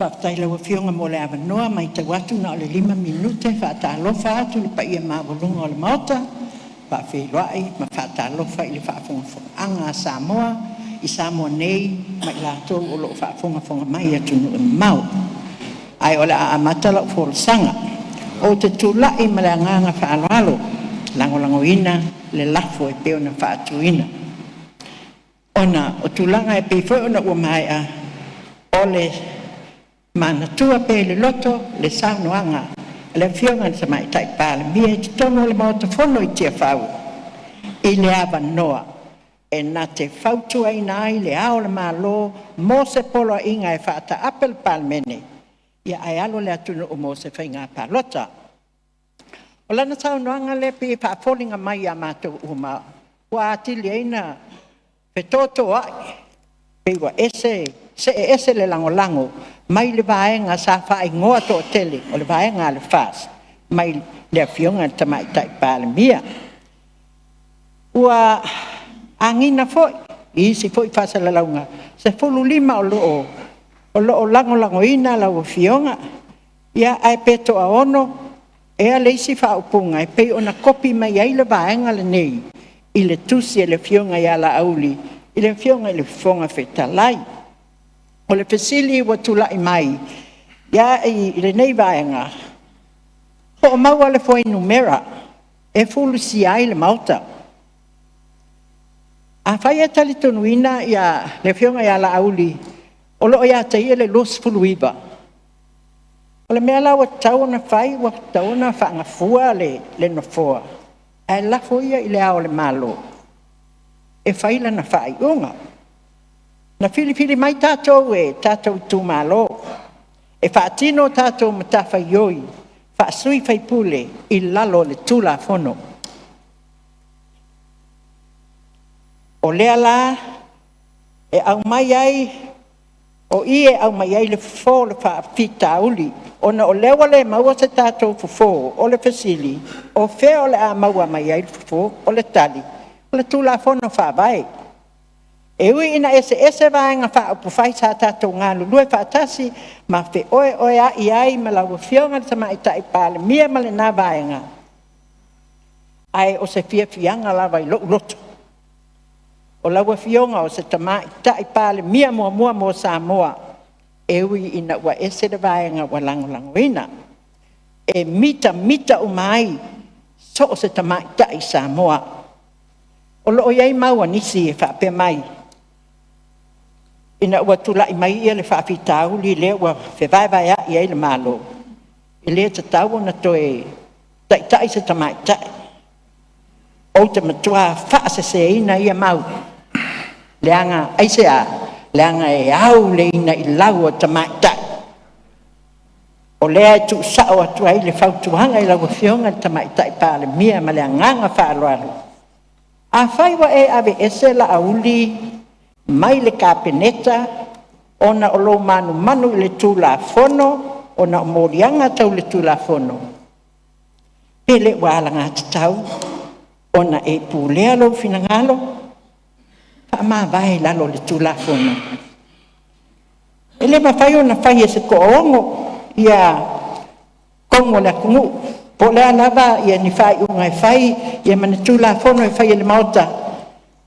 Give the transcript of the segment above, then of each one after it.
Whaatai lau whionga mo le awanoa mai te watu na o le 5 minute whaatalofa atu le paia mawalunga o le maota. Whawhiruai ma whaatalofa i le whaafongafonga a Samoa. I Samoa nei mai lātou o lo whaafongafonga mai atu no mau. Ai o le a amata lau wholesanga. O te tūlai ma le anganga whaaloalo. Langolangoina le lafo e peo na whaatuina. Ona o tūlanga e pefo ona ua mai a o le mana tua pe le loto le saunoanga le fionga sa mai tai pale mia te tono le mota fono i tia fau i le ava noa e na te fautu ai nai le ao le malo mo se polo inga e fata apel palmene ia ai alo le atunu o mo se whainga palota o lana saunoanga le pi pa fallinga mai a mato uma wa atili eina pe toto ai pe wa ese le lango mai le vaenga sa fai ngoa to tele o le vaenga le fast mai le fionga tamai tai pale mia ua angina foi isi foi fasa la launga se fulu lima o lo lango ina la fionga ia ai peto a ono e a leisi fa upunga e pe ona kopi mai ai le vaenga le nei i le tusi e le fionga ia la auli i le fionga i le fonga fetalai o le pesili wa tulai mai ia i le nei vaenga o maua le foi numera e fulu si ai le mauta a fai tali tonuina ia le fionga ia la auli o lo ia te le los fuluiba o le mea la wa tau na fai wa tau na whanga fua le no foa e la foia i le ao le malo e fai la na fai unga na fili mai tātou e tātou tū malo. E whaatino tātou matafa ioi. Whaasui whai pule i lalo le tūla fono. O lea la e au mai ai o i e au mai ai le fō le whaafita uli. Ona o lewa le maua se tātou fufō o le fasili. O whea o le a maua mai ai le fufō o le tali. O le tūla fono whaavai. E ui ina ese vaenga wha upu whai sa tātou ngā lulue whaatasi ma whe oe a i ai ma lau whionga ta mai tai pāle mia ma le nā vaenga. Ai o se whianga lawa i lou loto. O lau whionga o se ta mai tai pāle mia mua mo Samoa. E ui ina ua ese de vaenga wa lango ina. E mita umai so o se ta mai tai Samoa. O loo iai maua nisi e whape mai. Ina ua tulai mai ia le whaafitau li le ua whewaiwai a iai le malo. I le ta tau na toe tai se tamai tai. O te matua whaase se ina ia mau. Leanga aise a, leanga e au le ina i lau o tamai tai. O lea tu sao atu ai le whautuhanga i lau whionga tamai tai pāle mia ma le anganga whaaloalo. A whaiwa e ave ese la auli mai le kapeneta ona o lo manu le tūla fono ona o morianga tau le tūla fono. Pele wala ngā tau ona e pūlea lo finangalo pa ma vai lalo le tūla fono. Ele mawhai ona whai e se koongo ia kongo la kungu. Po lea lava ia ni whai unga e whai ia mana tūla fono e whai e le maota.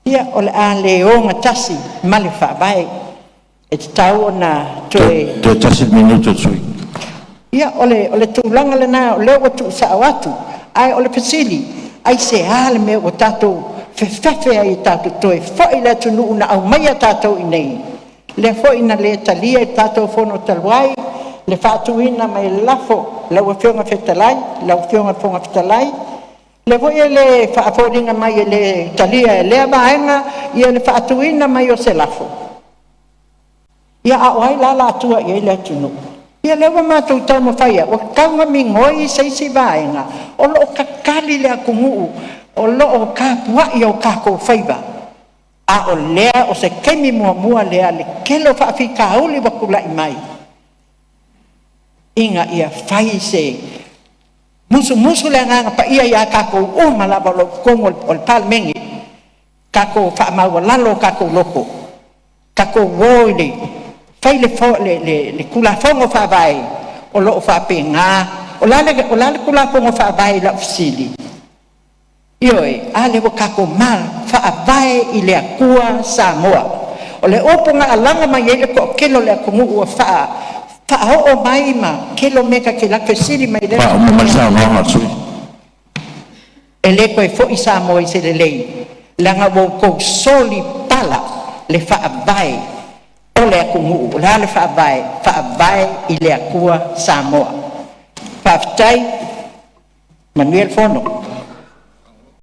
Ia o le a leonga tasi male whawai. E te tau o na toe... Te tasi minuto sui. Ia o le tūlanga le nā o leo o tu sa awatu. Ai o le pasili. Ai se hale me o tātou whewhewhe ai tātou toe. Whai le tunu una au mai a tātou i nei. Le whai na le talia i tātou whono talwai. Le whātuina mai lafo. Lau a whionga whetalai. Lau whionga whonga whetalai. Le voie le whaaporinga mai le talia e lea vaenga, ia le whaatuina mai o se lafo. Ia a oai la atua ia le tunu. Ia lewa mātou tau mawhaia, o kaunga mi ngoi seisi vaenga, o lo o kakali le akungu, o lo o kāpuai o kākou whaiva. A o lea o se kemi mua lea le kelo whaafika auli wakulai mai. Inga ia whai se musu le nganga pa ia kako o malaba lo kongo o palmengi kako fa ma lalo kako loko kako woi fai le kulafongo whaavai o loo whaapenga o lale kulafongo whaavai la usili ioi ale wo kako mal whaavai i le akua Samoa o le oponga alanga mai ele ko kelo le akungu ua whaao mai ma kelo meka ke la fesili mai le Wha mo sa no ha sui. ele ko e fo i Samoa i se le lei langa wo ko soli pala le whaavai o le akungu la le whaavai i le akua Samoa. Whaafitai Manuel Fono